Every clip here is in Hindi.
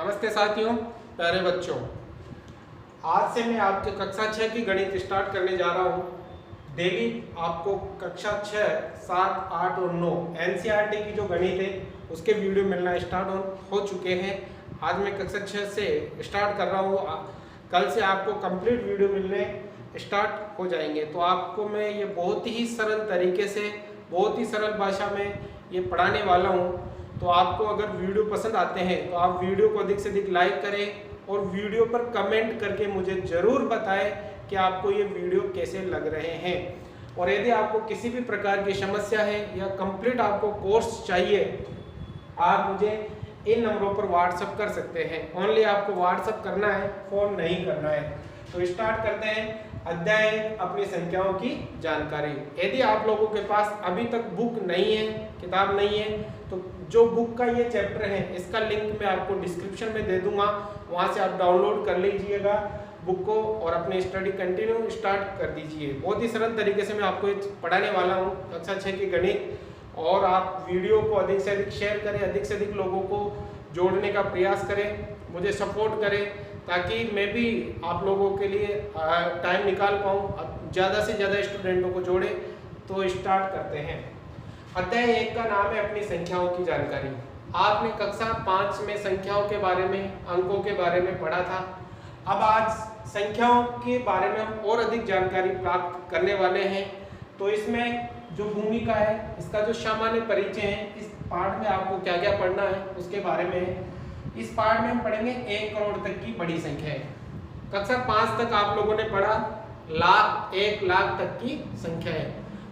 नमस्ते साथियों, प्यारे बच्चों। आज से मैं आपके कक्षा 6 की गणित स्टार्ट करने जा रहा हूँ। डेली आपको कक्षा 6, 7, 8 और 9 एनसीईआरटी की जो गणित है उसके वीडियो मिलना स्टार्ट हो चुके हैं। आज मैं कक्षा 6 से स्टार्ट कर रहा हूँ। कल से आपको कंप्लीट वीडियो मिलने स्टार्ट हो जाएंगे। तो आपको मैं ये बहुत ही सरल तरीके से, बहुत ही सरल भाषा में ये पढ़ाने वाला हूँ। तो आपको अगर वीडियो पसंद आते हैं तो आप वीडियो को अधिक से अधिक लाइक करें और वीडियो पर कमेंट करके मुझे ज़रूर बताएं कि आपको ये वीडियो कैसे लग रहे हैं। और यदि आपको किसी भी प्रकार की समस्या है या कंप्लीट आपको कोर्स चाहिए, आप मुझे इन नंबरों पर व्हाट्सअप कर सकते हैं। ओनली आपको व्हाट्सअप करना है, फ़ोन नहीं करना है। तो स्टार्ट करते हैं। अध्याय अपनी संख्याओं की जानकारी। यदि आप लोगों के पास अभी तक बुक नहीं है, किताब नहीं है, तो जो बुक का ये चैप्टर है इसका लिंक मैं आपको डिस्क्रिप्शन में दे दूंगा, वहां से आप डाउनलोड कर लीजिएगा बुक को और अपनी स्टडी कंटिन्यू स्टार्ट कर दीजिए। बहुत ही सरल तरीके से मैं आपको पढ़ाने वाला हूँ कक्षा 6 की गणित। और आप वीडियो को अधिक से अधिक शेयर करें, अधिक से अधिक लोगों को जोड़ने का प्रयास करें, मुझे सपोर्ट करें, ताकि मैं भी आप लोगों के लिए टाइम निकाल पाऊँ, ज़्यादा से ज़्यादा स्टूडेंटों को जोड़े। तो स्टार्ट करते हैं। अध्याय 1 का नाम है अपनी संख्याओं की जानकारी। आपने कक्षा 5 में संख्याओं के बारे में, अंकों के बारे में पढ़ा था। अब आज संख्याओं के बारे में हम और अधिक जानकारी प्राप्त करने वाले हैं। तो इसमें जो भूमिका है, इसका जो सामान्य परिचय है, इस पाठ में आपको क्या क्या पढ़ना है उसके बारे में इस पाठ में हम पढ़ेंगे। 1 करोड़ तक की बड़ी संख्या है। कक्षा 5 तक आप लोगों ने पढ़ा लाख, 1 लाख तक की संख्या है।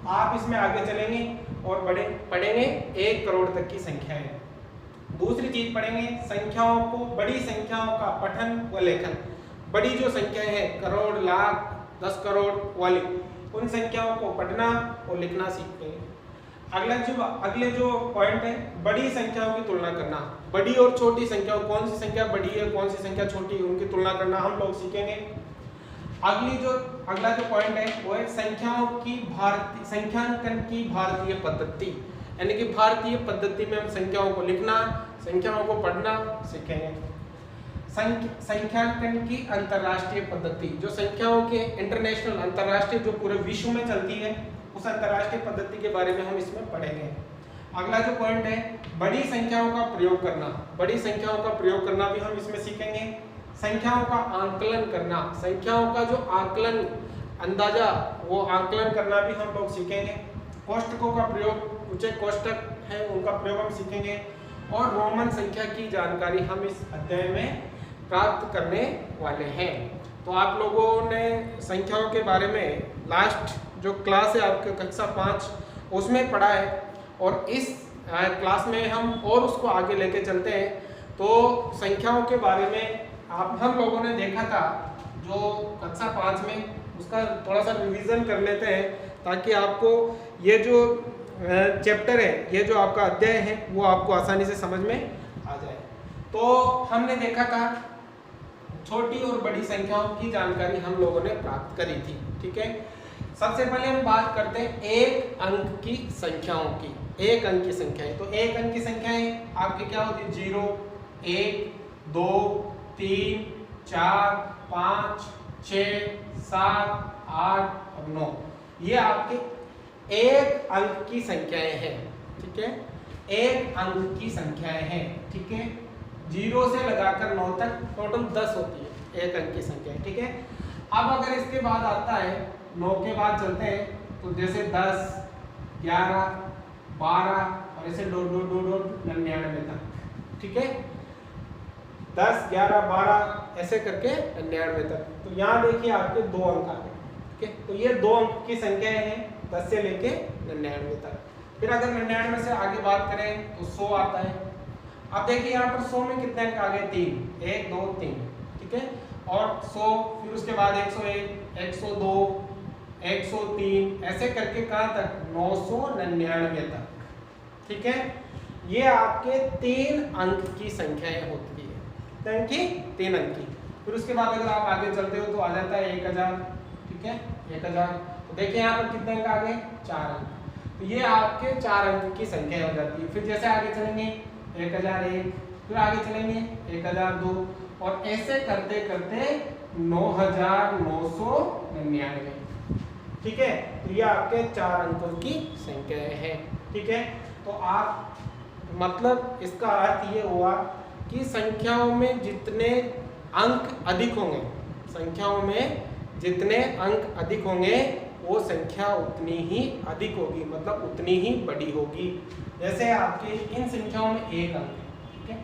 आप इसमें आगे चलेंगे और पढ़ेंगे 1 करोड़ तक की संख्या है। दूसरी चीज पढ़ेंगे संख्याओं को, बड़ी संख्याओं का पठन व लेखन। बड़ी जो संख्याएं हैं, करोड़, लाख, 10 करोड़ वाली, उन संख्याओं को पढ़ना और लिखना सीखेंगे। अगले जो पॉइंट है, बड़ी संख्याओं की तुलना करना। बड़ी और छोटी संख्याओं, कौन सी संख्या बड़ी है, कौन सी संख्या छोटी है, उनकी तुलना करना हम लोग सीखेंगे। अगला जो पॉइंट है वो है संख्यांकन की भारतीय पद्धति, यानी कि भारतीय पद्धति में हम संख्याओं को लिखना, संख्याओं को पढ़ना सीखेंगे। संख्यांकन की अंतरराष्ट्रीय पद्धति, जो संख्याओं के इंटरनेशनल, अंतरराष्ट्रीय, जो पूरे विश्व में चलती है, उस अंतरराष्ट्रीय पद्धति के बारे में हम इसमें पढ़ेंगे। अगला जो पॉइंट है, बड़ी संख्याओं का प्रयोग करना। बड़ी संख्याओं का प्रयोग करना भी हम इसमें सीखेंगे। संख्याओं का आंकलन करना, संख्याओं का जो आकलन, अंदाजा, वो आंकलन करना भी हम लोग सीखेंगे। कोष्टकों का प्रयोग, ऊंचे कोष्टक है उनका प्रयोग हम सीखेंगे। और रोमन संख्या की जानकारी हम इस अध्याय में प्राप्त करने वाले हैं। तो आप लोगों ने संख्याओं के बारे में लास्ट जो क्लास है आपके कक्षा 5 उसमें पढ़ा है, और इस क्लास में हम और उसको आगे लेके चलते हैं। तो संख्याओं के बारे में हम लोगों ने देखा था जो कक्षा 5 में, उसका थोड़ा सा रिवीजन कर लेते हैं, ताकि आपको ये जो चैप्टर है, ये जो आपका अध्याय है, वो आपको आसानी से समझ में आ जाए। तो हमने देखा था छोटी और बड़ी संख्याओं की जानकारी हम लोगों ने प्राप्त करी थी, ठीक है। सबसे पहले हम बात करते हैं एक अंक की संख्याओं की। एक अंक की संख्याएं, तो एक अंक की संख्याएं आपकी क्या होती है? 0, 1, 2, 3, 4, 5, 6, 7, 8 और 9। ये आपके एक अंक की संख्याएं हैं, ठीक है। एक अंक की संख्याएं हैं, ठीक है। 0 से लगाकर 9 तक टोटल 10 होती है एक अंक की संख्याएं, ठीक है। अब अगर इसके बाद आता है 9 के बाद चलते हैं, तो जैसे 10, 11, 12 और ऐसे 99 तक, ठीक है। 10, 11, 12 ऐसे करके 99 तक। तो यहाँ देखिए आपके 2 अंक आते हैं, ठीक है। तो ये 2 अंक की संख्याएं हैं 10 से लेके 99 तक। फिर अगर 99 से आगे बात करें तो 100 आता है। अब देखिए यहाँ पर 100 में कितने अंक आ गए? 3, 1, 2, 3, ठीक है। और 100, फिर उसके बाद 101, 102, 103 ऐसे करके कहाँ तक? 999 तक, ठीक है। ये आपके 3 अंक की संख्याएं होती है, 3 अंक की। फिर उसके बाद अगर आप आगे चलते हो तो आ जाता है 1000, ठीक है, 1000। तो देखिए यहाँ पर कितने अंक आ गए? 4 अंक। तो ये आपके 4 अंक की संख्या हो जाती है। फिर जैसे आगे चलेंगे 1001, फिर आगे चलेंगे 1002 और ऐसे करते करते 9999। ठीक है, तो ये आपके 4 अंकों की संख्या है। ठीक है, तो आप मतलब इसका अर्थ ये हुआ कि संख्याओं में जितने अंक अधिक होंगे, संख्याओं में जितने अंक अधिक होंगे वो संख्या उतनी ही अधिक होगी, मतलब उतनी ही बड़ी होगी। जैसे आपके इन संख्याओं में 1 अंक है। ठीक है,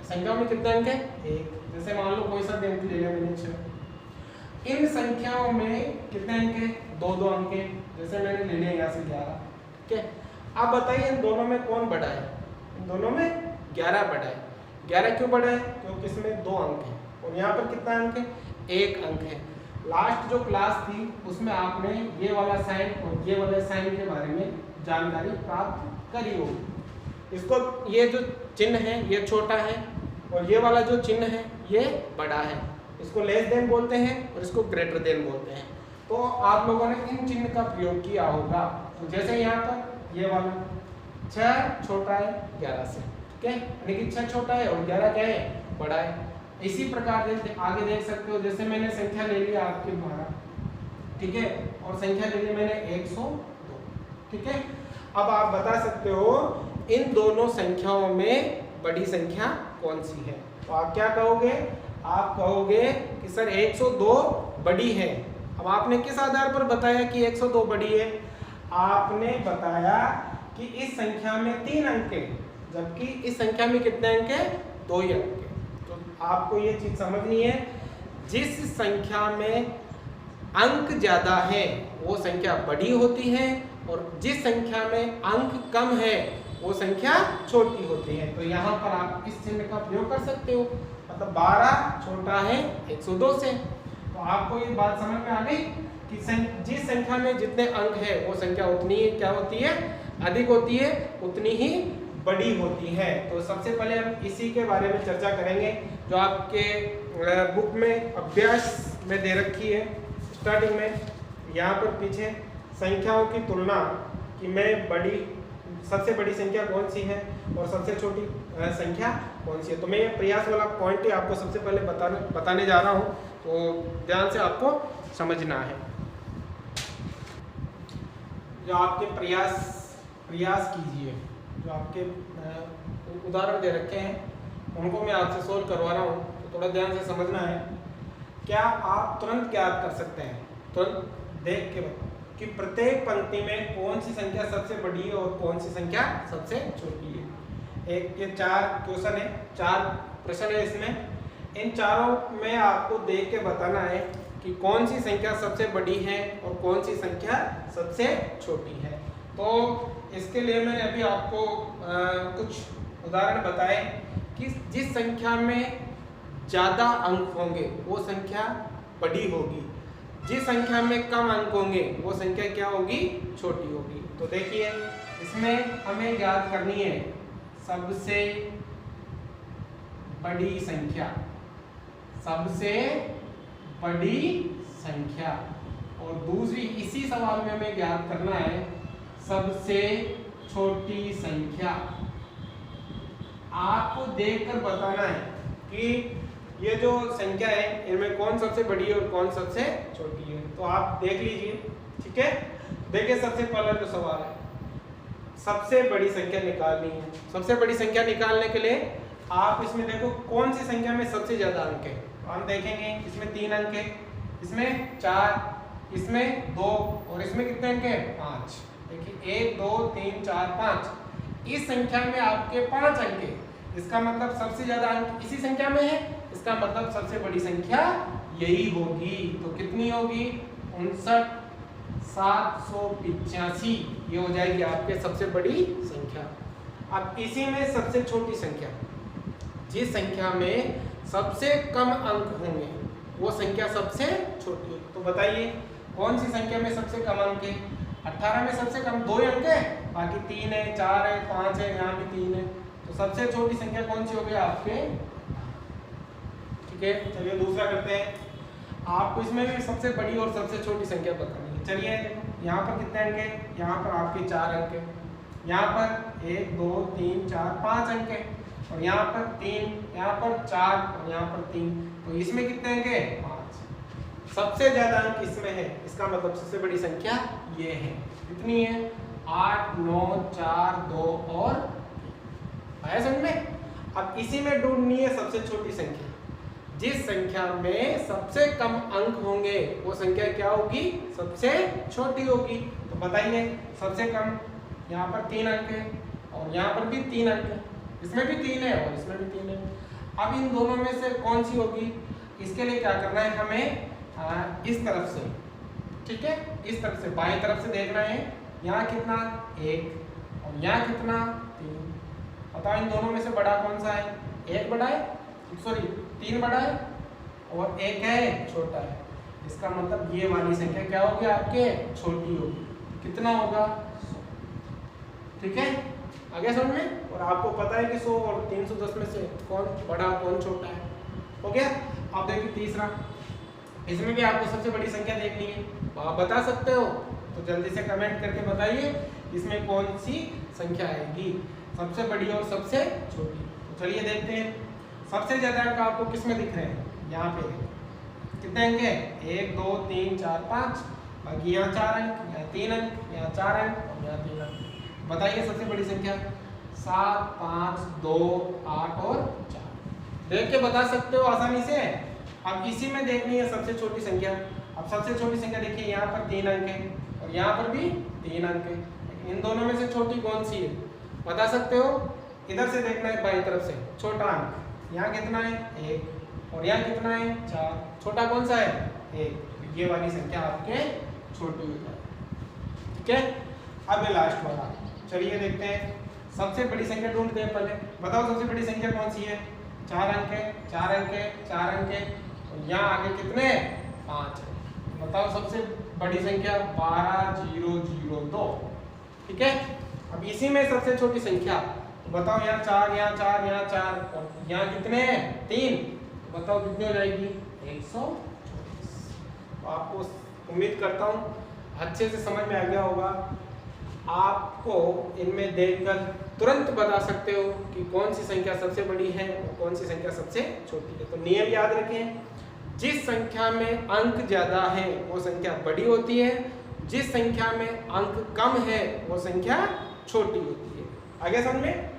संख्याओं में कितने अंक है? 1। जैसे मान लो कोई सा अंक ले लिया मैंने 6। इन संख्याओं में कितने अंक है? 2 अंक है। जैसे मैंने ले लिया यहाँ से 11। ठीक है, अब बताइए इन दोनों में कौन बड़ा है? इन दोनों में 11 बड़ा है। 11 क्यों बड़ा है? क्योंकि इसमें 2 अंक है और यहाँ पर कितना अंक है? 1 अंक है। लास्ट जो क्लास थी उसमें आपने ये वाला साइन और ये वाले साइन के बारे में जानकारी प्राप्त करी होगी। इसको ये जो चिन्ह है ये छोटा है और ये वाला जो चिन्ह है ये बड़ा है। इसको लेस देन बोलते हैं और इसको ग्रेटर देन बोलते हैं। तो आप लोगों ने इन चिन्ह का प्रयोग किया होगा। तो जैसे यहाँ पर ये वाला 6 छोटा है 11 से। ठीक है, यानी कि 6 छोटा है और 11 क्या है? बड़ा है। इसी प्रकार आगे देख सकते हो, जैसे मैंने संख्या ले लिया आपकी 12। ठीक है, और संख्या ले ली मैंने 102। ठीक है, अब आप बता सकते हो इन दोनों संख्याओं में बड़ी संख्या कौन सी है? तो आप क्या कहोगे? आप कहोगे कि सर 102 बड़ी है। अब आपने किस आधार पर बताया कि 102 बड़ी है? आपने बताया कि इस संख्या में 3 अंक है, जबकि इस संख्या में कितने अंक है? 2 ही अंक है। तो आपको ये चीज समझनी है, जिस संख्या में अंक ज्यादा है वो संख्या बड़ी होती है और जिस संख्या में अंक कम है वो संख्या छोटी होती है। तो यहाँ पर आप इस चिन्ह का प्रयोग कर सकते हो, मतलब 12 छोटा है 102 से। तो आपको ये बात समझ में आ गई कि जिस संख्या में जितने अंक है वो संख्या उतनी ही क्या होती है? अधिक होती है, उतनी ही बड़ी होती है। तो सबसे पहले हम इसी के बारे में चर्चा करेंगे जो आपके बुक में अभ्यास में दे रखी है। स्टार्टिंग में यहाँ पर पीछे संख्याओं की तुलना कि मैं सबसे बड़ी संख्या कौन सी है और सबसे छोटी संख्या कौन सी है। तो मैं ये प्रयास वाला पॉइंट ही आपको सबसे पहले बताने जा रहा हूँ, तो ध्यान से आपको समझना है। जो आपके प्रयास कीजिए, जो आपके उदाहरण दे रखे हैं उनको मैं आपसे सोल्व करवा रहा हूँ, तो थोड़ा ध्यान से समझना है। क्या आप तुरंत ज्ञात कर सकते हैं, तुरंत देख के कि प्रत्येक पंक्ति में कौन सी संख्या सबसे बड़ी है और कौन सी संख्या सबसे छोटी है? ये 4 क्वेश्चन है, 4 प्रश्न है इसमें। इन चारों में आपको देख के बताना है कि कौन सी संख्या सबसे बड़ी है और कौन सी संख्या सबसे छोटी है। तो इसके लिए मैंने अभी आपको कुछ उदाहरण बताए कि जिस संख्या में ज़्यादा अंक होंगे वो संख्या बड़ी होगी, जिस संख्या में कम अंक होंगे वो संख्या क्या होगी? छोटी होगी। तो देखिए इसमें हमें ज्ञात करनी है सबसे बड़ी संख्या, सबसे बड़ी संख्या, और दूसरी इसी सवाल में हमें ज्ञात करना है सबसे छोटी संख्या। आपको देखकर बताना है कि ये जो संख्या है इनमें कौन सबसे बड़ी है और कौन सबसे छोटी है। तो आप देख लीजिए। ठीक है, देखिए सबसे पहला जो सवाल है, सबसे बड़ी संख्या निकालनी है। सबसे बड़ी संख्या निकालने के लिए आप इसमें देखो कौन सी संख्या में सबसे ज्यादा अंक है। तो हम देखेंगे इसमें 3 अंक है, इसमें 4, इसमें 2 और इसमें कितने अंक है? 5। देखिए 1 2 3 4 5। इस संख्या में आपके 5 अंक है, इसका मतलब सबसे ज्यादा अंक इसी संख्या में है, इसका मतलब सबसे बड़ी संख्या यही होगी। तो कितनी होगी? 59,785। ये हो जाएगी आपके सबसे बड़ी संख्या। अब इसी में सबसे छोटी संख्या, जिस संख्या में सबसे कम अंक होंगे वो संख्या सबसे छोटी होगी। तो बताइए कौन सी संख्या में सबसे कम अंक है? 18 में सबसे कम 2 अंक है, बाकी 3 है, 4 है, 5 है, यहाँ भी 3 है। तो सबसे छोटी संख्या कौन सी होगी आपके? ठीक है, चलिए दूसरा करते हैं। आपको इसमें भी सबसे बड़ी और सबसे छोटी संख्या बतानी है। चलिए यहाँ पर कितने अंक है? यहाँ पर आपके 4 अंक है, यहाँ पर 1 2 3 4 5 अंक है। और यहाँ पर 3, यहाँ पर 4 और यहाँ पर 3, तो इसमें कितने अंक है 5। सबसे ज्यादा अंक इसमें है, इसका मतलब सबसे बड़ी संख्या ये है। कितनी है 8, 9, 4, 2 और 1। आया समझ में? अब इसी में ढूंढनी है सबसे छोटी संख्या। जिस संख्या में सबसे कम अंक होंगे वो संख्या क्या होगी, सबसे छोटी होगी। तो बताइए सबसे कम, यहाँ पर 3 अंक है और यहाँ पर भी 3 अंक है, इसमें भी 3 है और इसमें भी 3 है। अब इन दोनों में से कौन सी होगी, इसके लिए क्या करना है हमें, इस तरफ से, ठीक है, इस तरफ से बाएं तरफ से देखना है। यहाँ कितना 1 और यहाँ कितना 3। बताओ इन दोनों में से बड़ा कौन सा है, 1 बड़ा है, सॉरी 3 बड़ा है और 1 है छोटा है। इसका मतलब ये वाली संख्या क्या होगी आपके, छोटी होगी। कितना होगा 100। ठीक है, आगे समझ में? और आपको पता है कि 100 और 310 में से कौन बड़ा कौन छोटा है। हो गया। अब देखिए तीसरा, इसमें भी आपको सबसे बड़ी संख्या देखनी है। आप बता सकते हो तो जल्दी से कमेंट करके बताइए इसमें कौन सी संख्या आएगी, सबसे बड़ी और सबसे छोटी। तो चलिए देखते हैं। सबसे ज्यादा अंक आपको किस में दिख रहे हैं, यहाँ पे कितने अंक है 1, 2, 3, 4, 5। बाकी यहाँ 4 अंक, यहाँ 3 अंक, यहाँ 4 अंक और यहाँ 3 अंक। बताइए सबसे बड़ी संख्या। 7, 5, 2, 8 और 4। देख के बता सकते हो आसानी से। अब इसी में देखनी है सबसे छोटी संख्या। अब सबसे छोटी संख्या देखिए, यहाँ पर 3 अंक है और यहाँ पर भी 3 अंक है। इन दोनों में से छोटी कौन सी है बता सकते हो? इधर से देखना है बाईं तरफ से, छोटा अंक यहाँ कितना है 1 और यहाँ कितना है 4। छोटा कौन सा है 1। ये वाली संख्या आपके छोटी हो जाए। ठीक है, अब ये लास्ट वाला, चलिए देखते हैं। सबसे बड़ी संख्या ढूंढते हैं पहले। बताओ सबसे बड़ी संख्या कौन सी है? 4 अंक है, 4 अंक है, 4 अंक है और यहाँ आगे कितने 5 है। बताओ सबसे बड़ी संख्या 12002। ठीक है, अब इसी में सबसे छोटी संख्या बताओ। यहाँ 4, यहाँ 4, यहाँ 4 और यहाँ कितने हैं 3। बताओ कितनी हो जाएगी 124। तो आपको उम्मीद करता हूँ अच्छे से समझ में आ गया होगा। आपको इनमें देखकर तुरंत बता सकते हो कि कौन सी संख्या सबसे बड़ी है और कौन सी संख्या सबसे छोटी है। तो नियम याद रखें, जिस संख्या में अंक ज्यादा है वो संख्या बड़ी होती है, जिस संख्या में अंक कम है वो संख्या छोटी होती है। आगे समझ में?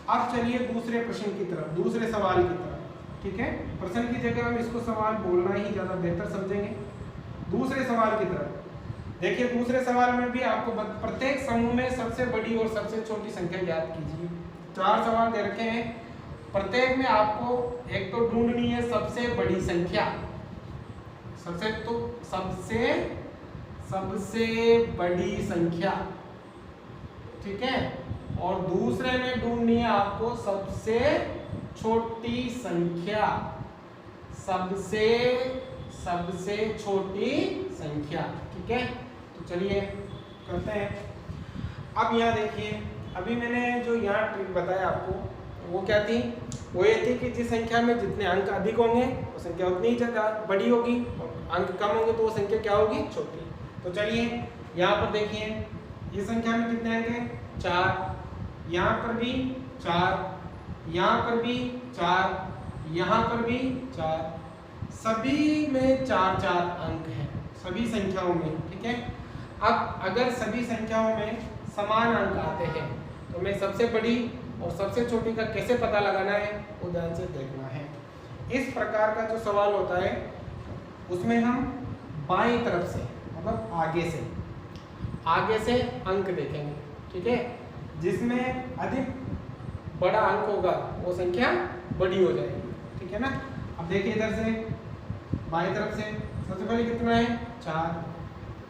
अब चलिए दूसरे प्रश्न की तरफ, दूसरे सवाल की तरफ। ठीक है, प्रश्न की जगह हम इसको सवाल बोलना ही ज्यादा बेहतर समझेंगे। दूसरे सवाल की तरफ देखिए। दूसरे सवाल में भी आपको प्रत्येक समूह में सबसे बड़ी और सबसे छोटी संख्या ज्ञात कीजिए। 4 सवाल दे रखे हैं, प्रत्येक में आपको एक तो ढूंढनी है सबसे बड़ी संख्या, सबसे बड़ी संख्या। ठीक है, और दूसरे में ढूंढनी है आपको सबसे छोटी संख्या, सबसे छोटी संख्या। ठीक है, तो चलिए करते हैं। अब यहाँ देखिए, अभी मैंने जो यहाँ ट्रिक बताया आपको वो क्या थी, वो ये थी कि जिस संख्या में जितने अंक अधिक होंगे वो संख्या उतनी ही ज़्यादा बड़ी होगी और अंक कम होंगे तो वो संख्या क्या होगी, छोटी। तो चलिए यहाँ पर देखिए, ये संख्या में कितने अंक हैं 4, यहाँ पर भी 4, यहाँ पर भी 4, यहाँ पर भी 4, सभी में 4-4 अंक हैं, सभी संख्याओं में। ठीक है, अब अगर सभी संख्याओं में समान अंक आते हैं तो मैं सबसे बड़ी और सबसे छोटी का कैसे पता लगाना है वो ध्यान से देखना है। इस प्रकार का जो सवाल होता है उसमें हम बाईं तरफ से मतलब आगे से अंक देखेंगे। ठीक है, जिसमें अधिक बड़ा अंक होगा वो संख्या बड़ी हो जाएगी। ठीक है ना। अब देखिए इधर से बाईं तरफ से सबसे पहले कितना है 4,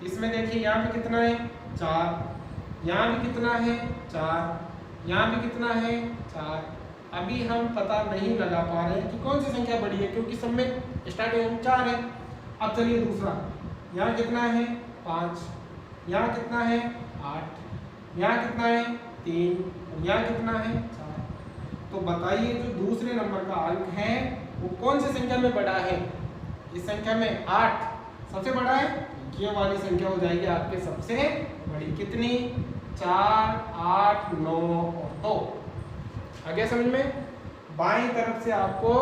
इसमें देखिए यहाँ पे कितना है 4, यहाँ भी कितना है 4, यहाँ भी कितना है 4। अभी हम पता नहीं लगा पा रहे हैं कि कौन सी संख्या बड़ी है क्योंकि सब में स्टार्टिंग 4 है। अब चलिए दूसरा, यहाँ कितना है 5, यहाँ कितना है 8, यहाँ कितना है 3, यहाँ कितना है 4। तो बताइए जो दूसरे नंबर का अंक है वो कौन सी संख्या में बड़ा है? इस संख्या में 8 सबसे बड़ा है, ये वाली संख्या हो जाएगी आपके सबसे बड़ी। कितनी? 4, 8, 9 और 2। आगे समझ में? बाईं तरफ से आपको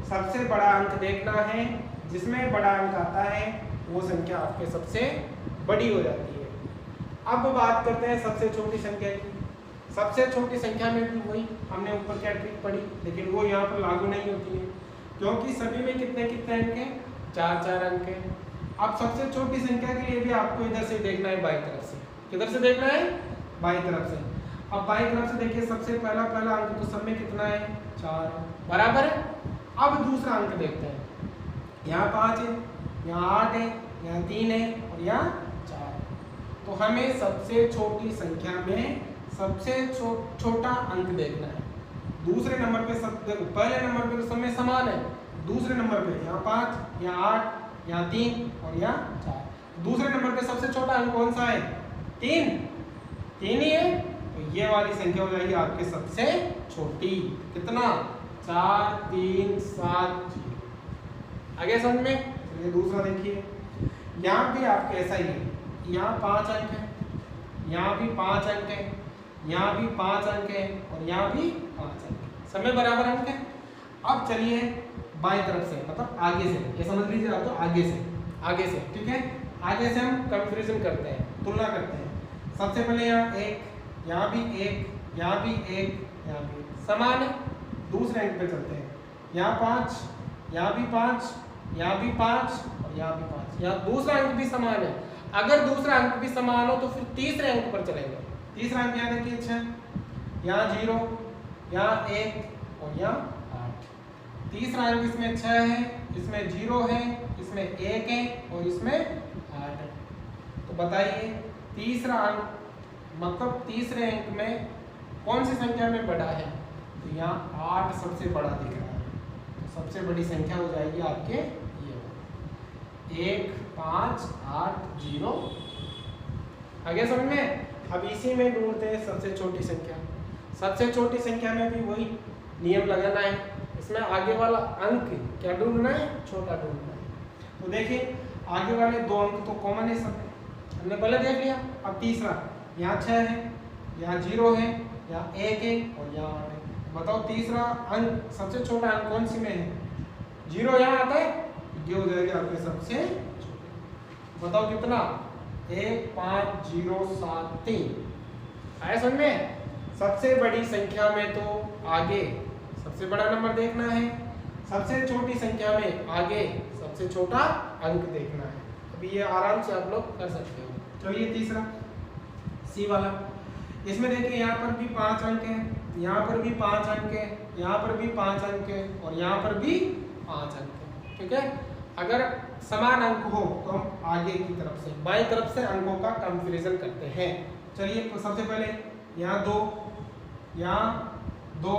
सबसे बड़ा अंक देखना है, जिसमें बड़ा अंक आता है वो संख्या आपके सबसे बड़ी हो जाती है। अब बात करते हैं सबसे छोटी संख्या की। सबसे छोटी संख्या में भी वही हमने ऊपर क्या ट्रिक पढ़ी, लेकिन वो यहाँ पर लागू नहीं होती है, क्योंकि सभी में कितने कितने अंक हैं, 4 अंक हैं। अब सबसे छोटी संख्या के लिए भी आपको इधर से देखना है, बाईं तरफ से। किधर से देखना है, बाईं तरफ से। अब बाईं तरफ से देखिए, सबसे पहला अंक तो सब में कितना है, 4 बराबर है। अब दूसरा अंक देखते हैं, यहाँ 5 है, यहाँ 8 है, यहाँ 3 है और यहाँ 4। तो हमें सबसे छोटी संख्या में सबसे छोटा अंक देखना है। दूसरे नंबर पे सब देखो, पहले नंबर पे तो सब में समान है, दूसरे नंबर पे यहाँ 5, यहाँ 8, यहाँ 3 और यहाँ 4। दूसरे नंबर पे सबसे छोटा अंक कौन सा है, 3 ही है। तो ये वाली संख्या हो जाएगी आपके सबसे छोटी। कितना, 4 3 7 0। आगे समझ में। ये दूसरा देखिए, यहाँ भी आपके ऐसा ही है, यहाँ 5 अंक है, यहाँ भी 5 अंक है, यहाँ भी 5 अंक है और यहाँ भी 5 अंक है, सब में बराबर अंक है। अब चलिए बाईं तरफ से, मतलब आगे से, ये समझ लीजिए आप, तो आगे से ठीक है। आगे से हम कंपैरिजन करते हैं, तुलना करते हैं। सबसे पहले यहाँ 1, यहाँ भी 1, यहाँ भी 1, यहाँ भी 1, समान है। दूसरे अंक पे चलते हैं, यहाँ 5, यहाँ भी 5, यहाँ भी 5 और यहाँ भी 5। यहाँ दूसरा अंक भी समान है। अगर दूसरा अंक भी समान हो तो फिर तीसरे अंक पर चलेंगे। तीसरा अंक यहाँ देखिए 6, यहाँ 0, यहाँ 1 और यहाँ 8। तीसरा अंक इसमें 6 है, इसमें 0 है, इसमें 1 है और इसमें 8 है। तो बताइए तीसरा अंक, मतलब तीसरे अंक में कौन सी संख्या में बड़ा है, तो यहाँ 8 सबसे बड़ा दिख रहा है। तो सबसे बड़ी संख्या हो जाएगी आपके ये 1 5 8 0। आगे समझ में। अब इसी में ढूंढते हैं सबसे छोटी संख्या। सबसे छोटी संख्या में भी वही नियम लगाना है, इसमें आगे वाला अंक क्या ढूंढना है, छोटा ढूंढना है। तो देखिए आगे वाले 2 अंक तो कॉमन है सब, हमने पहले देख लिया। अब तीसरा, यहाँ 6 है, यहाँ 0 है, यहाँ 1 है और यहाँ 8 है। बताओ तीसरा अंक, सबसे छोटा अंक कौन सी में है, 0 यहाँ आता है, ये हो जाएगा आपके सबसे छोटे। बताओ कितना, 1 5 0 7 3। आया समझ में। सबसे बड़ी संख्या में तो आगे सबसे बड़ा नंबर देखना है, सबसे छोटी संख्या में आगे सबसे छोटा अंक देखना है। अभी ये आराम से आप लोग कर सकते हो। चलिए तीसरा सी वाला, इसमें देखिए यहाँ पर भी 5 अंक है, यहाँ पर भी 5 अंक है, यहाँ पर भी 5 अंक है और यहाँ पर भी 5 अंक है। ठीक है। अगर समान अंक हो तो हम आगे की तरफ से, बाईं तरफ से अंकों का कंपैरिजन करते हैं। चलिए तो सबसे पहले यहाँ 2, यहाँ 2,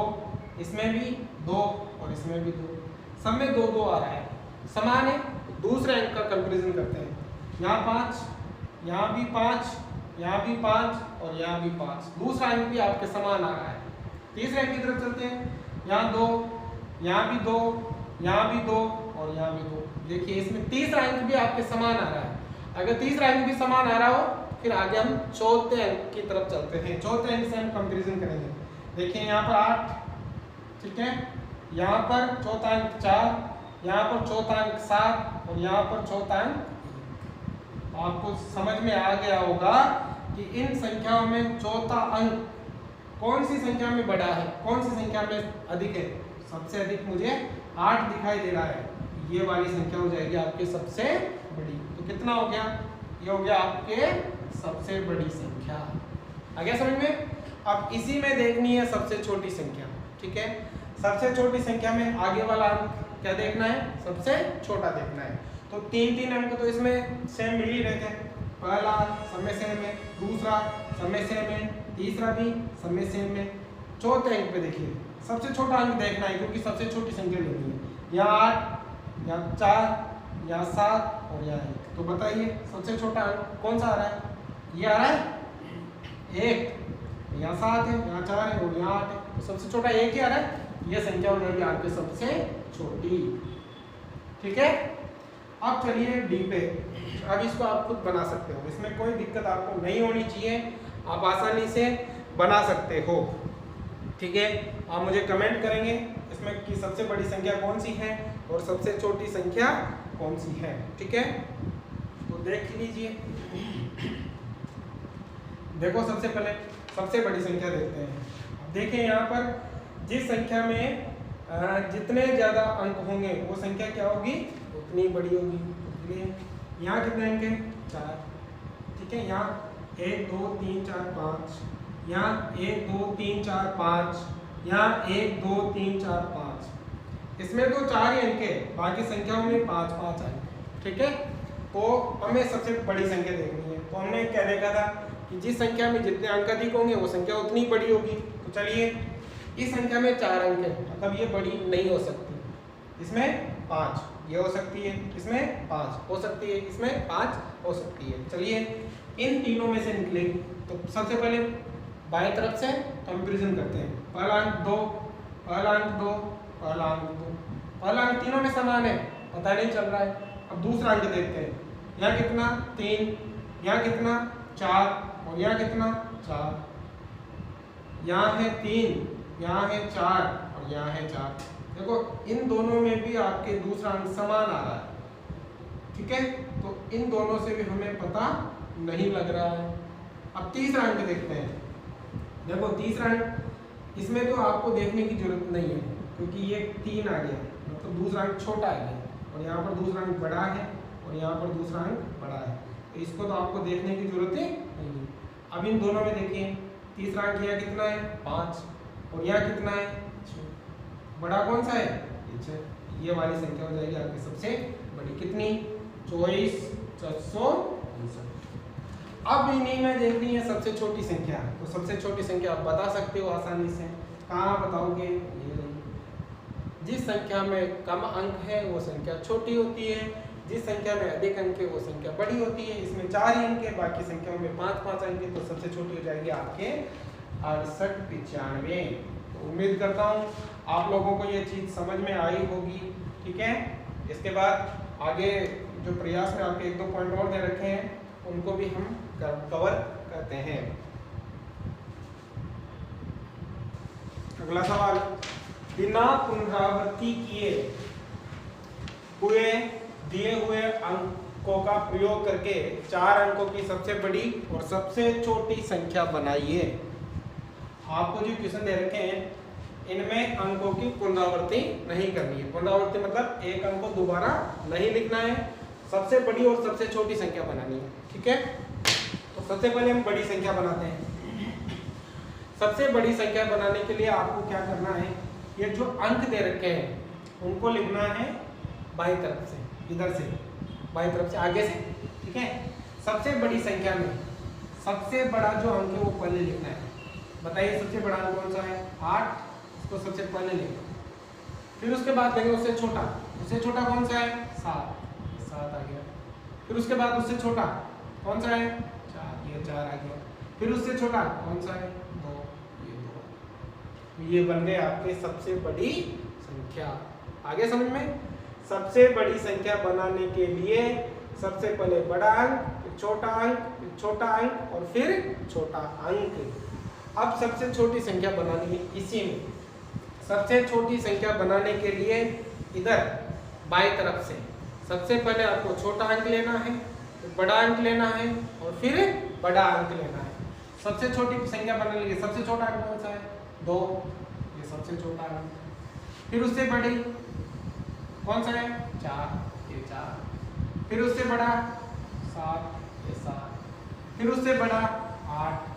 इसमें भी 2 और इसमें भी 2, सब में 2 2 आ रहा है, समान है। दूसरे अंक का कंपैरिजन करते हैं, यहाँ 5, यहाँ भी 5, यहाँ भी 5 और यहाँ भी 5। दूसरा अंक भी आपके समान आ रहा है। तीसरे अंक की तरफ चलते हैं, यहाँ 2, यहाँ भी 2, यहाँ भी 2 और यहाँ भी 2। देखिए इसमें तीसरा अंक भी आपके समान आ रहा है। अगर तीसरा अंक भी समान आ रहा हो फिर आगे हम चौथे अंक की तरफ चलते हैं। चौथे अंक से हम कंपैरिजन करेंगे। देखिए यहाँ पर 8, ठीक है, यहाँ पर चौथा अंक 4, यहाँ पर चौथा अंक 7 और यहाँ पर चौथा अंक 1। आपको समझ में आ गया होगा कि इन संख्याओं में चौथा अंक कौन सी संख्या में बड़ा है, कौन सी संख्या में अधिक है। सबसे अधिक मुझे 8 दिखाई दे रहा है, ये वाली संख्या हो जाएगी आपके सबसे बड़ी। तो कितना हो गया, ये हो गया आपके सबसे बड़ी संख्या। आ गया समझ में। अब इसी में देखनी है सबसे छोटी संख्या। ठीक है, सबसे छोटी संख्या में आगे वाला अंक क्या देखना है, सबसे छोटा देखना है। तो 3 अंक तो इसमें सेम मिल ही रहे थे। पहला सब में सेम है, दूसरा सब में सेम है, तीसरा भी सब में सेम है। चौथे अंक पे देखिए सबसे छोटा अंक देखना है, क्योंकि सबसे छोटी संख्या लेनी है। यहाँ 8, यहाँ 4, यहाँ 7 और यहाँ 1। तो बताइए सबसे छोटा अंक कौन सा आ रहा है, ये आ रहा है 1। यहाँ 7 है, यहाँ 4 है और यहाँ 8 है। तो सबसे छोटा 1 ही आ रहा है। ये संख्या हो जाएगी आपके सबसे छोटी। ठीक है। अब चलिए डी पे। अब इसको आप खुद बना सकते हो, इसमें कोई दिक्कत आपको नहीं होनी चाहिए, आप आसानी से बना सकते हो। ठीक है, आप मुझे कमेंट करेंगे इसमें कि सबसे बड़ी संख्या कौन सी है और सबसे छोटी संख्या कौन सी है। ठीक है, तो देख लीजिए। देखो सबसे पहले सबसे बड़ी संख्या देखते हैं। अब देखें यहाँ पर जिस संख्या में जितने ज़्यादा अंक होंगे वो संख्या क्या होगी, उतनी बड़ी होगी। इसलिए यहाँ कितने अंक हैं, 4। ठीक है, यहाँ 1 2 3 4 5, यहाँ 1 2 3 4 5, यहाँ 1 2 3 4 5। इसमें तो 4 ही अंक है, बाकी संख्याओं में 5 5 अंक। ठीक है, तो हमें सबसे बड़ी संख्या देखनी है। तो हमने क्या देखा था कि जिस संख्या में जितने अंक अधिक होंगे वो संख्या उतनी बड़ी होगी। तो चलिए, इस संख्या में 4 अंक है, मतलब ये बड़ी नहीं हो सकती। इसमें 5 ये हो सकती है, इसमें 5 हो सकती है, इसमें 5 हो सकती है। चलिए इन तीनों में से निकलेगी। तो सबसे पहले बाएं तरफ से कंपैरिजन करते हैं। पहला अंक 2, पहला अंक 2, पहला अंक 2, पहला अंक तीनों में समान है, पता नहीं चल रहा है। अब दूसरा अंक देखते हैं, यहाँ कितना 3, यहाँ कितना 4 और यहाँ कितना 4। यहाँ है 3, यहाँ है 4 और यहाँ है 4। देखो इन दोनों में भी आपके दूसरा अंक समान आ रहा है। ठीक है, तो इन दोनों से भी हमें पता नहीं लग रहा है। अब तीसरा अंक देखते हैं। देखो तीसरा अंक, इसमें तो आपको देखने की जरूरत नहीं है क्योंकि ये 3 आ गया, मतलब दूसरा अंक छोटा आ गया और यहाँ पर दूसरा अंक बड़ा है और यहाँ पर दूसरा अंक बड़ा है, तो इसको तो आपको देखने की जरूरत ही नहीं है। अब इन दोनों में देखिए, तीसरा अंक यहाँ कितना है 5 और यहाँ कितना है 6। बड़ा कौन सा है, ये वाली संख्या हो जाएगी आपकी सबसे बड़ी। कितनी, 24 459। अब इन्हीं में देखनी है सबसे छोटी संख्या। तो सबसे छोटी संख्या आप बता सकते हो आसानी से। कहाँ बताओगे, ये जिस संख्या में कम अंक है वो संख्या छोटी होती है, जिस संख्या में अधिक अंक है वो संख्या बड़ी होती है। इसमें 4 ही अंक है, बाकी संख्याओं में 5 5 अंक है, तो सबसे छोटी हो जाएगी आपके 68 95। तो उम्मीद करता हूँ आप लोगों को ये चीज़ समझ में आई होगी। ठीक है, इसके बाद आगे जो प्रयास में आपके 1 2 पॉइंट और दे रखे हैं उनको भी हम कवर करते हैं। अगला सवाल, बिना पुनरावृत्ति किए हुए दिए हुए अंकों का प्रयोग करके 4 अंकों की सबसे बड़ी और सबसे छोटी संख्या बनाइए। आपको जो क्वेश्चन दे रखे हैं इनमें अंकों की पुनरावृत्ति नहीं करनी है। पुनरावृत्ति मतलब एक अंक को दोबारा नहीं लिखना है, सबसे बड़ी और सबसे छोटी संख्या बनानी है। ठीक है, तो सबसे पहले हम बड़ी संख्या बनाते हैं। सबसे बड़ी संख्या बनाने के लिए आपको क्या करना है, ये जो अंक दे रखे हैं उनको लिखना है बाईं तरफ से, इधर से बाईं तरफ से आगे से। ठीक है, सबसे बड़ी संख्या में सबसे बड़ा जो अंक है वो पहले लिखना है। बताइए सबसे बड़ा अंक कौन सा है, 8, इसको सबसे पहले लिखना। फिर उसके बाद देंगे उससे छोटा कौन सा है, 7 आ गया। फिर उसके बाद उससे छोटा कौन सा है, 4, ये 4 आ गया। फिर उससे छोटा कौन सा है, 2, ये 2। ये बन गए आपके सबसे बड़ी संख्या। आगे समझ में, सबसे बड़ी संख्या बनाने के लिए सबसे पहले बड़ा अंक, फिर छोटा अंक, फिर छोटा अंक और फिर छोटा अंक। अब सबसे छोटी संख्या बनानी है इसी में। सबसे छोटी संख्या बनाने के लिए इधर बाईं तरफ से सबसे पहले आपको छोटा अंक लेना है, फिर बड़ा अंक लेना है और फिर बड़ा अंक लेना है। सबसे छोटी संख्या बनाने के लिए सबसे छोटा अंक कौन सा है, 2, ये सबसे छोटा अंक। फिर उससे बड़ी कौन सा है, 4, ये 4। फिर उससे बड़ा 7, ये 7। फिर उससे बड़ा 8।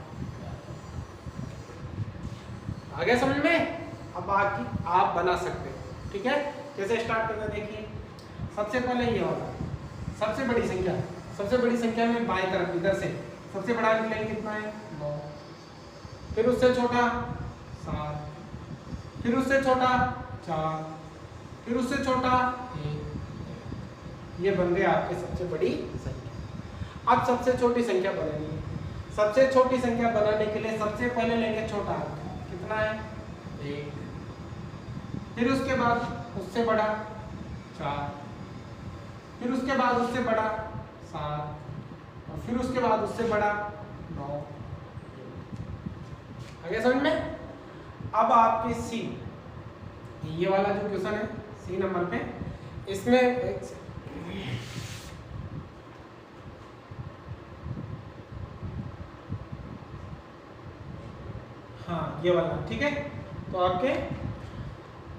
आ गया समझ में। अब बाकी आप बना सकते हो। ठीक है, कैसे स्टार्ट करना देखिए। सबसे पहले ये होगा सबसे बड़ी संख्या। सबसे बड़ी संख्या में बाईं तरफ इधर से सबसे बड़ा अंक लेंगे, कितना है, 9। फिर उससे छोटा 7, फिर उससे छोटा 4, फिर उससे छोटा 1। ये बन गए आपकी सबसे बड़ी संख्या। अब सबसे छोटी संख्या बनानी है। सबसे छोटी संख्या बनाने के लिए सबसे पहले लेंगे छोटा अंक, कितना है, 1। फिर उसके बाद उससे बड़ा 4, फिर उसके बाद उससे बड़ा 7 और फिर उसके बाद उससे बड़ा 9। आगे समझ में। अब आपके सी, ये वाला जो क्वेश्चन है सी नंबर पे, इसमें हाँ ये वाला, ठीक है। तो आपके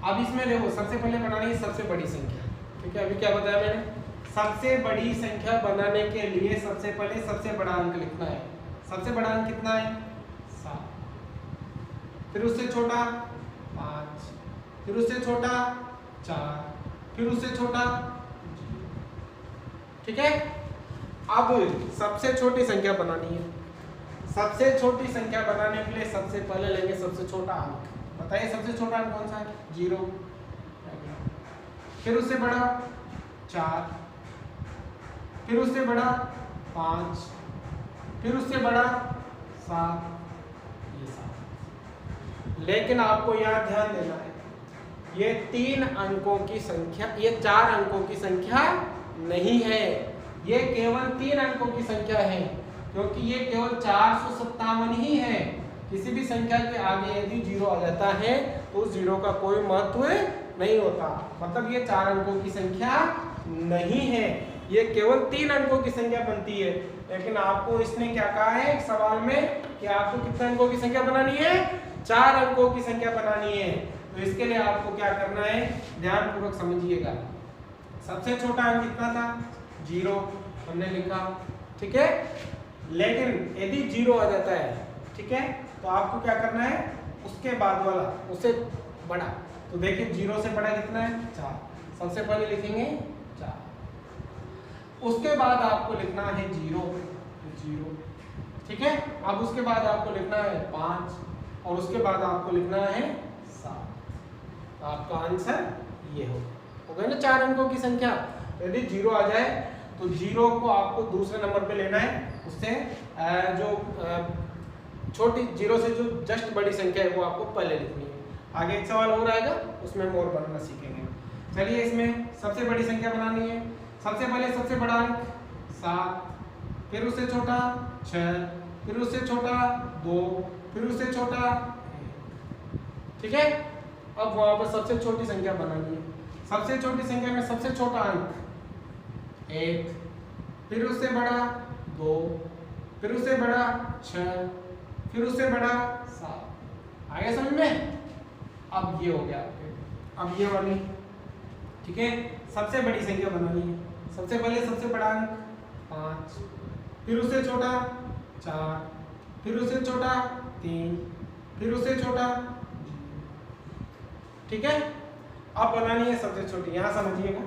अब इसमें देखो सबसे पहले बनानी है सबसे बड़ी संख्या, ठीक है। अभी क्या बताया मैंने, सबसे बड़ी संख्या बनाने के लिए सबसे पहले सबसे बड़ा अंक लिखना है। सबसे बड़ा अंक कितना है? 7, फिर उससे छोटा 5, फिर उससे छोटा 4, फिर उससे छोटा, ठीक है। अब सबसे छोटी संख्या बनानी है। सबसे छोटी संख्या बनाने के लिए सबसे पहले लेंगे सबसे छोटा अंक। बताइए सबसे छोटा अंक कौन सा है? 0। फिर उससे बड़ा 4, फिर उससे बड़ा 5, फिर उससे बड़ा 7, ये 7। लेकिन आपको यहाँ ध्यान देना है, ये 3 अंकों की संख्या, ये 4 अंकों की संख्या नहीं है, ये केवल 3 अंकों की संख्या है, क्योंकि ये केवल 457 ही है। किसी भी संख्या के आगे यदि 0 आ जाता है तो उस 0 का कोई महत्व नहीं होता, मतलब ये 4 अंकों की संख्या नहीं है, ये केवल 3 अंकों की संख्या बनती है। लेकिन आपको इसने क्या कहा है सवाल में कि आपको कितने अंकों की संख्या बनानी है? 4 अंकों की संख्या बनानी है। तो इसके लिए आपको क्या करना है, ध्यानपूर्वक समझिएगा। सबसे छोटा अंक कितना था? 0 हमने लिखा, ठीक है। लेकिन यदि 0 आ जाता है, ठीक है, तो आपको क्या करना है, उसके बाद वाला उससे बड़ा। तो देखिए 0 से बड़ा कितना है? 4। सबसे पहले लिखेंगे 4, उसके बाद आपको लिखना है 0, ठीक है। अब उसके बाद आपको लिखना है 5 और उसके बाद आपको लिखना है 7। तो आपका आंसर ये हो गया ना 4 अंकों की संख्या। यदि 0 आ जाए तो 0 को आपको दूसरे नंबर पे लेना है, उससे जो छोटी 0 से जो जस्ट बड़ी संख्या है वो आपको पहले लिखनी है। आगे एक सवाल और आएगा, उसमें हम और बनाना सीखेंगे। चलिए इसमें सबसे बड़ी संख्या बनानी है। सबसे पहले सबसे बड़ा अंक 7, फिर उससे छोटा 6, फिर उससे छोटा 2, फिर उससे छोटा 1, ठीक है। अब वहां पर सबसे छोटी संख्या बनानी है। सबसे छोटी संख्या में सबसे छोटा अंक 1, फिर उससे बड़ा 2, फिर उससे बड़ा 6, फिर उससे बड़ा 7। आ गया समझ में? अब ये हो गया आपके, अब ये वाली, ठीक है। सबसे बड़ी संख्या बनानी है। सबसे पहले सबसे बड़ा अंक 5, फिर उससे छोटा 4, फिर उससे छोटा 3, फिर उससे छोटा, ठीक है। अब बनानी है सबसे छोटी। यहाँ समझिएगा,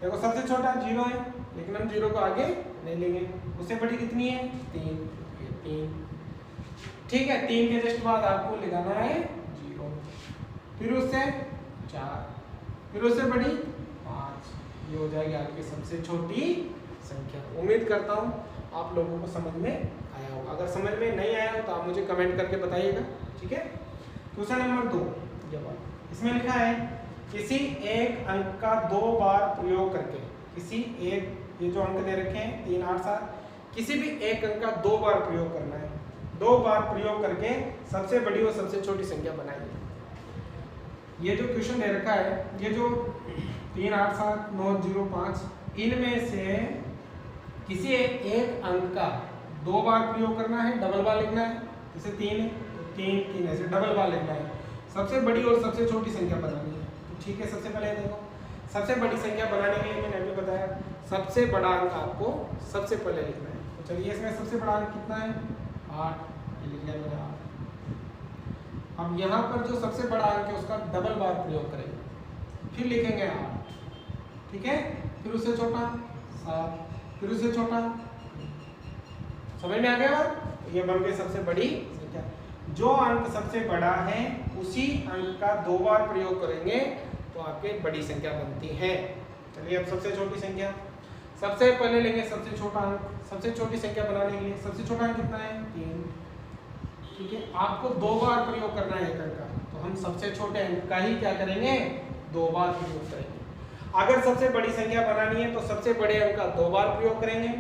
देखो सबसे छोटा 0 है, लेकिन हम 0 को आगे नहीं लेंगे। उससे बड़ी कितनी है? 3, ये 3, ठीक है। 3 के जस्ट बाद आपको लगाना है 0, फिर उससे 4, फिर उससे बड़ी 5। ये हो जाएगी आपकी सबसे छोटी संख्या। उम्मीद करता हूँ आप लोगों को समझ में आया होगा। अगर समझ में नहीं आया हो तो आप मुझे कमेंट करके बताइएगा, ठीक है। क्वेश्चन नंबर 2, ये बात इसमें लिखा है किसी एक अंक का 2 बार प्रयोग करके, किसी एक, ये जो अंक दे रखे हैं 3, 8, 7, किसी भी एक अंक का 2 बार प्रयोग करना है। 2 बार प्रयोग करके सबसे बड़ी और सबसे छोटी संख्या बनाइए। ये जो क्वेश्चन दे रखा है, ये जो 3, 8, 7, 9, 0, 5, इनमें से किसी एक अंक का 2 बार प्रयोग करना है, डबल बार लिखना है। जैसे 3 है तो 3, 3 ऐसे डबल बार लिखना है। सबसे बड़ी और सबसे छोटी संख्या बनानी है। तो ठीक है, सबसे पहले देखो सबसे बड़ी संख्या बनाने के लिए मैंने अभी बताया सबसे बड़ा अंक आपको सबसे पहले लिखना है। तो चलिए इसमें सबसे बड़ा अंक कितना है? 8, ये लिख लिया मैंने 8। अब यहाँ पर जो सबसे बड़ा अंक है उसका डबल बार प्रयोग करेंगे, फिर लिखेंगे 8, ठीक है। फिर उससे छोटा 7, फिर उससे छोटा, समझ में आ गया बात? ये बन गई सबसे बड़ी संख्या। जो अंक सबसे बड़ा है उसी अंक का 2 बार प्रयोग करेंगे तो आपके बड़ी संख्या बनती है। चलिए अब सबसे छोटी संख्या, सबसे पहले लेंगे सबसे छोटा अंक। सबसे छोटी संख्या बनाने के लिए सबसे छोटा अंक कितना है? 3, ठीक है। आपको 2 बार प्रयोग करना है एक अंक का, तो हम सबसे छोटे अंक का ही क्या करेंगे? 2 बार प्रयोग करेंगे। अगर सबसे बड़ी संख्या बनानी है तो सबसे बड़े अंक का 2 बार प्रयोग करेंगे।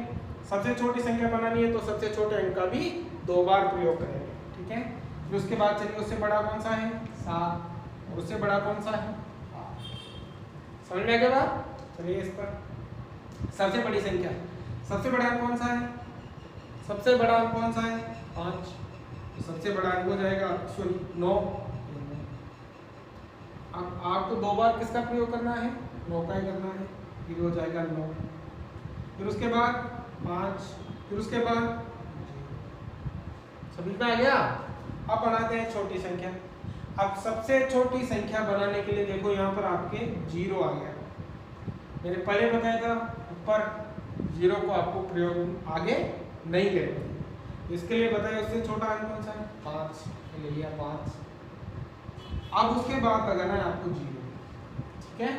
सबसे छोटी संख्या बनानी है तो सबसे छोटे अंक का भी 2 बार प्रयोग करेंगे, ठीक है। फिर उसके बाद चलिए उससे बड़ा कौन सा है 7 और उससे बड़ा कौन सा है 8। समझ में आ गया बात? चलिए इस पर सबसे बड़ी संख्या, सबसे बड़ा अंक कौन सा है? सबसे बड़ा अंक कौन सा है 5, तो सबसे बड़ा अंक हो जाएगा 9। अब आपको 2 बार किसका प्रयोग करना है 9 का ही करना है, फिर हो जाएगा 9, फिर उसके बाद 5, फिर उसके बाद समझ में आ गया? अब बनाते हैं छोटी संख्या। अब सबसे छोटी संख्या बनाने के लिए देखो यहाँ पर आपके 0 आ गया। मैंने पहले बताया था ऊपर 0 को आपको प्रयोग आगे नहीं लेते, इसके लिए बताया उससे छोटा अंक कौन सा है 5, ले लिया 5। अब उसके बाद लगाना है आपको 0, ठीक है?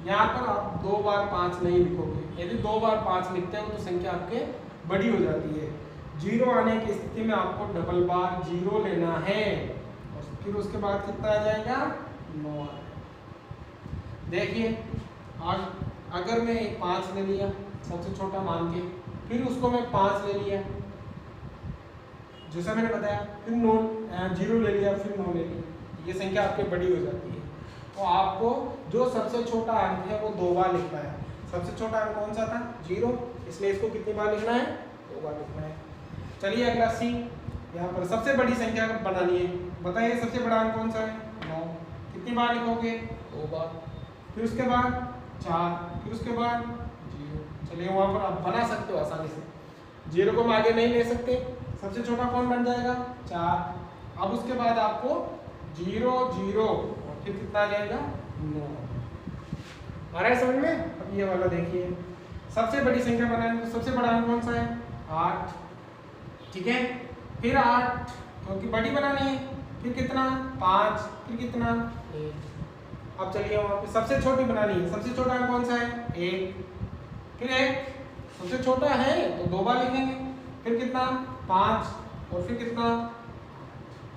यहाँ पर आप 2 बार 5 नहीं लिखोगे, यदि 2 बार 5 लिखते हो तो संख्या आपके बड़ी हो जाती है। 0 आने की स्थिति में आपको डबल बार 0 लेना है और फिर उसके बाद कितना आ जाएगा 9। देखिए आज अगर मैं 5 ले लिया सबसे छोटा मान के, फिर उसको मैं 5 ले लिया जैसा मैंने बताया, फिर 0 ले लिया, फिर 9 ले लिया, ये संख्या आपके बड़ी हो जाती है। तो आपको जो सबसे छोटा अंक है वो 2 बार लिखना है। सबसे छोटा अंक कौन सा था 0, इसलिए इसको कितनी बार लिखना है 2 बार लिखना है। चलिए अगला सी, यहाँ पर सबसे बड़ी संख्या बनानी है। बताइए सबसे बड़ा अंक कौन सा है 9, कितनी बार लिखोगे 2 बार, फिर उसके बाद 4, फिर उसके बाद 0। चलिए वहाँ पर आप बना सकते हो आसानी से, 0 को हम आगे नहीं ले सकते, सबसे छोटा कौन बन जाएगा 4। अब उसके बाद आपको 0 0 और फिर कितना आ जाएगा 9। आ रहा है समझ में? अब ये वाला देखिए, सबसे बड़ी संख्या बनानी तो सबसे बड़ा अंक कौन सा है 8, ठीक है? फिर 8 क्योंकि बड़ी बनानी है, फिर कितना 5, फिर कितना 1। अब चलिए वहाँ पे सबसे छोटी बनानी है, सबसे छोटा अंक कौन सा है 1, फिर 1 सबसे छोटा है तो 2 बार लिखेंगे, फिर कितना 5 और फिर कितना।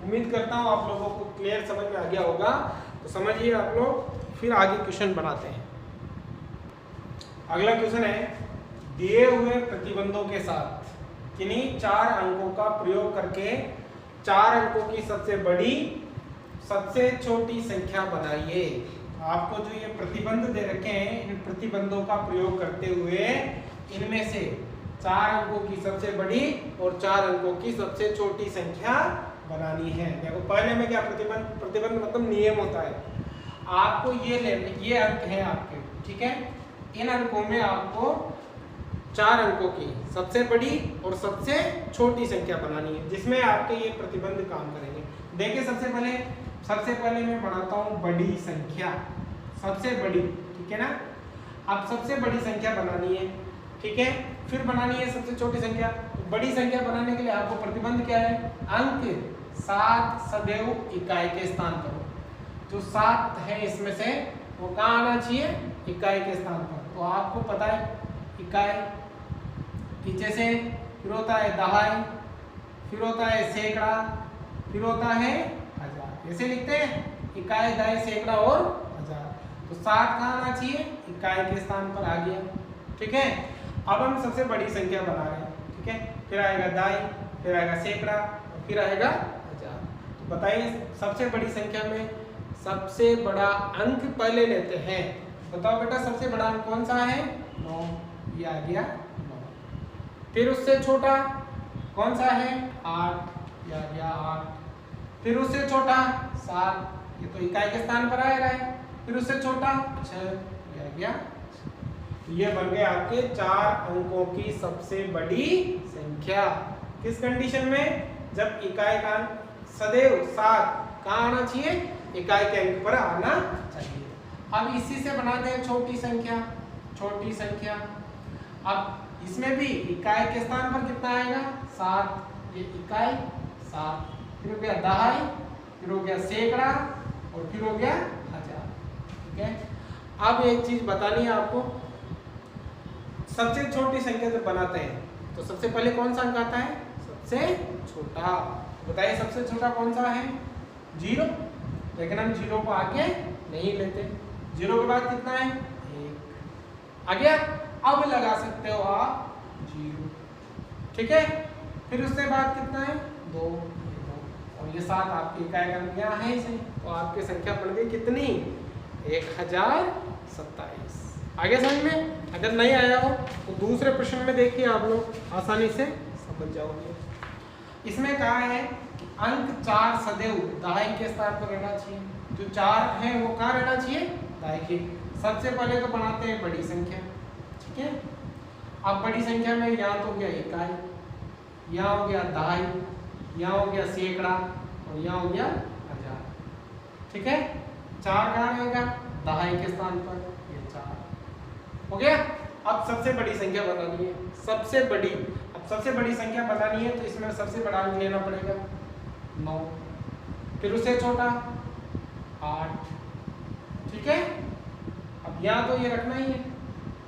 उम्मीद करता हूँ आप लोगों को क्लियर समझ में आ गया होगा, तो समझिए आप लोग। फिर आगे क्वेश्चन बनाते हैं। अगला क्वेश्चन है दिए हुए प्रतिबंधों के साथ किन्हीं 4 अंकों का प्रयोग करके 4 अंकों की सबसे बड़ी सबसे छोटी संख्या बनाइए। आपको जो ये प्रतिबंध दे रखे हैं, इन प्रतिबंधों का प्रयोग करते हुए इनमें से 4 अंकों की सबसे बड़ी और 4 अंकों की सबसे छोटी संख्या बनानी है। देखो पहले में क्या प्रतिबंध मतलब नियम होता है। आपको ये अंक है आपके, ठीक है? इन अंकों में आपको 4 अंकों की सबसे बड़ी और सबसे छोटी संख्या बनानी है, जिसमें आपके ये प्रतिबंध काम करेंगे। देखिए सबसे पहले मैं बनाता हूँ बड़ी संख्या, सबसे बड़ी, ठीक है ना? अब सबसे बड़ी संख्या बनानी है, ठीक है? फिर बनानी है सबसे छोटी संख्या। तो बड़ी संख्या बनाने के लिए आपको प्रतिबंध क्या है, अंक 7 सदैव इकाई के स्थान पर हो। जो 7 है इसमें से वो कहाँ आना चाहिए, इकाई के स्थान पर। तो आपको पता है इकाई पीछे से, फिर होता है दहाई, फिर होता है सैकड़ा, फिर होता है हजार। ऐसे लिखते हैं इकाई, दहाई, सैकड़ा और हजार। तो 7 कहाँ आना चाहिए, इकाई के स्थान पर आ गया, ठीक है? अब हम सबसे बड़ी संख्या बना रहे हैं, ठीक है? फिर आएगा दहाई, फिर आएगा सैकड़ा, फिर आएगा हजार। तो बताइए सबसे बड़ी संख्या में सबसे बड़ा अंक पहले लेते हैं। बताओ बेटा सबसे बड़ा अंक कौन सा है 9, ये आ गया 9। फिर उससे छोटा कौन सा है 8, ये आ गया 8। फिर उससे छोटा 7, ये तो इकाई के स्थान पर आएगा है। फिर उससे छोटा 6, ये आ गया। ये बन गए आपके 4 अंकों की सबसे बड़ी संख्या। किस कंडीशन में, जब इकाई का अंक सदैव 7 कहाँ आना चाहिए, इकाई के अंक पर आना चाहिए। अब इसी से बनाते हैं छोटी संख्या। छोटी संख्या अब इसमें भी इकाई के स्थान पर कितना आएगा 7, ये इकाई 7, फिर हो गया दहाई, फिर हो गया सैकड़ा और फिर हो गया हजार, ठीक है? अब एक चीज बतानी है आपको, सबसे छोटी संख्या जब बनाते हैं तो सबसे पहले कौन सा अंक आता है, सबसे छोटा। बताइए सबसे छोटा कौन सा है 0, लेकिन हम 0 को आगे नहीं लेते। 0 के बाद कितना है 1 आ गया। अब लगा सकते हो आप 0, ठीक है? फिर उसके बाद कितना है 2 और और ये 7 आपकी इकाई क्रम यहाँ है इसे, तो आपकी संख्या बन गई कितनी 1027। आगे समझ में? अगर नहीं आया हो तो दूसरे प्रश्न में देखिए, आप लोग आसानी से समझ जाओगे। इसमें कहा है कि अंक 4 सदैव दहाई के स्थान पर रहना चाहिए। जो 4 है वो कहाँ रहना चाहिए? दहाई के। सबसे पहले तो बनाते हैं बड़ी संख्या, ठीक है। अब बड़ी संख्या में यहाँ तो हो गया इकाई, यहाँ हो गया दहाई, यहाँ हो गया सैकड़ा और यहाँ हो गया हजार, ठीक है। 4 कहाँ रहेगा? दहाई के स्थान पर, ये 4 हो गया। अब सबसे बड़ी संख्या बनानी है, सबसे बड़ी। अब सबसे बड़ी संख्या बनानी है तो इसमें सबसे बड़ा अंक लेना पड़ेगा 9, फिर उससे छोटा 8, ठीक है। अब यहाँ तो ये रखना ही है,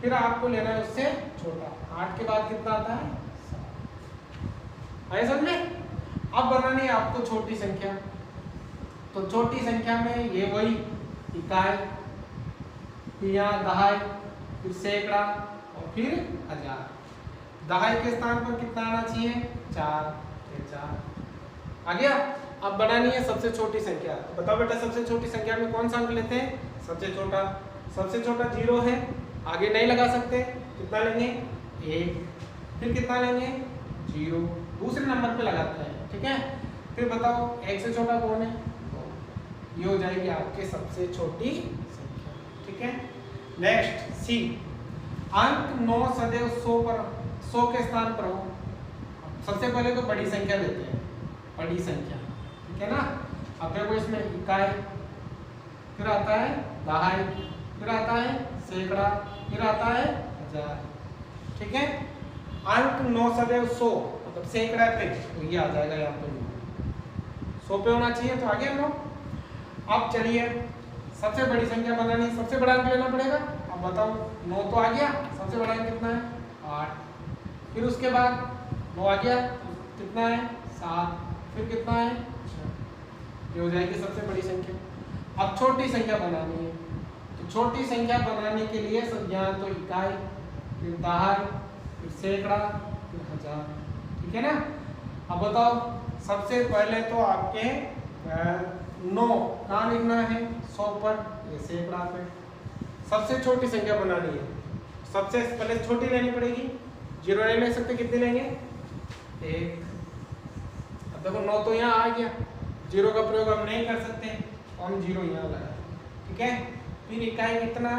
फिर आपको लेना है उससे छोटा। 8 के बाद कितना आता है? 7। आए समझ में? अब बनानी है आपको छोटी संख्या, तो छोटी संख्या में ये वही इकाई, फिर यहाँ दहाई, फिर सैकड़ा और फिर हजार। दहाई के स्थान पर कितना आना चाहिए? 4, 4 आ गया। अब बनानी है सबसे छोटी संख्या, तो बताओ बेटा सबसे छोटी संख्या में कौन सा अंक लेते हैं? सबसे छोटा। सबसे छोटा 0 है, आगे नहीं लगा सकते, कितना लेंगे? 1, फिर कितना लेंगे? 0, दूसरे नंबर पे लगाता है, ठीक है। फिर बताओ 1 से छोटा कौन है? 2। ये हो जाएगी आपके सबसे छोटी संख्या, ठीक है। नेक्स्ट सी, अंक 9 सदैव 100 के स्थान पर हो। सबसे पहले तो बड़ी संख्या लेते हैं, बड़ी संख्या, ठीक है ना। अब देखो इसमें इकाई, फिर आता है दहाई, फिर आता है सैकड़ा, फिर आता है हजार, ठीक है। अंक 9 सदैव 100 मतलब सैकड़ा पे, तो ये आ जाएगा यहाँ पे 100 पे होना चाहिए, तो आगे हम लोग। अब चलिए सबसे बड़ी संख्या बनानी, सबसे बड़ा अंक लेना पड़ेगा। अब बताओ 9 तो आ गया, सबसे बड़ा अंक कितना है? 8, फिर उसके बाद 9 आ गया, कितना है? 7, फिर कितना है? 6। ये हो जाएगी सबसे बड़ी संख्या। अब छोटी संख्या बनानी है, तो छोटी संख्या बनाने के लिए सब यहाँ तो इकाई, फिर दहाई, फिर सैकड़ा, फिर हजार, ठीक है ना। अब बताओ सबसे पहले तो आपके 9 कहाँ लिखना है? 100 पर, ये सैकड़ा पे। सबसे छोटी संख्या बनानी है, सबसे पहले छोटी लेनी पड़ेगी, 0 नहीं ले सकते, कितने लेंगे? 1। अब देखो 9 तो यहाँ आ गया, 0 का प्रयोग हम नहीं कर सकते, तो हम 0 यहाँ लगा, ठीक है। फिर इकाई कितना?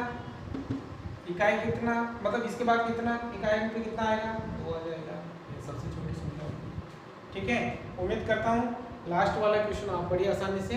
इकाई कितना मतलब इसके बाद कितना? इकाई पे कितना आएगा? 2 आ जाएगा, ये सबसे छोटी संख्या होगी, ठीक है। उम्मीद करता हूँ लास्ट वाला क्वेश्चन आप बड़ी आसानी से